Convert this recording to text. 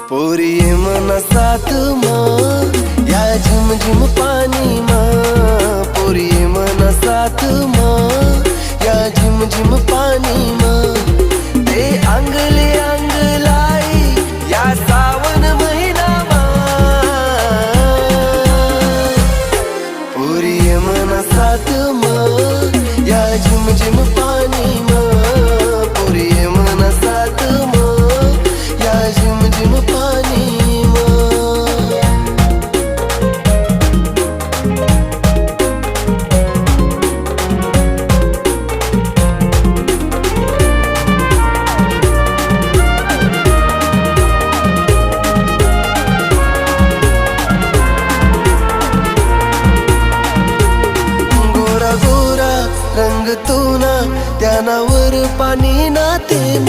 पोरी ये मना साथ माँ या झिम झिम पानी माँ। पोरी ये मना साथ माँ या झिम झिम पानी माँ। ते अंगले अंग लाई या सावन महिना माँ। पोरी ये मना साथ माँ या झिम झिम पानी माँ। पोरी ये मना साथ माँ या झिम झिम पानी माँ। गोरा गोरा रंग तू ना त्यानावर पाणी ना थेंब।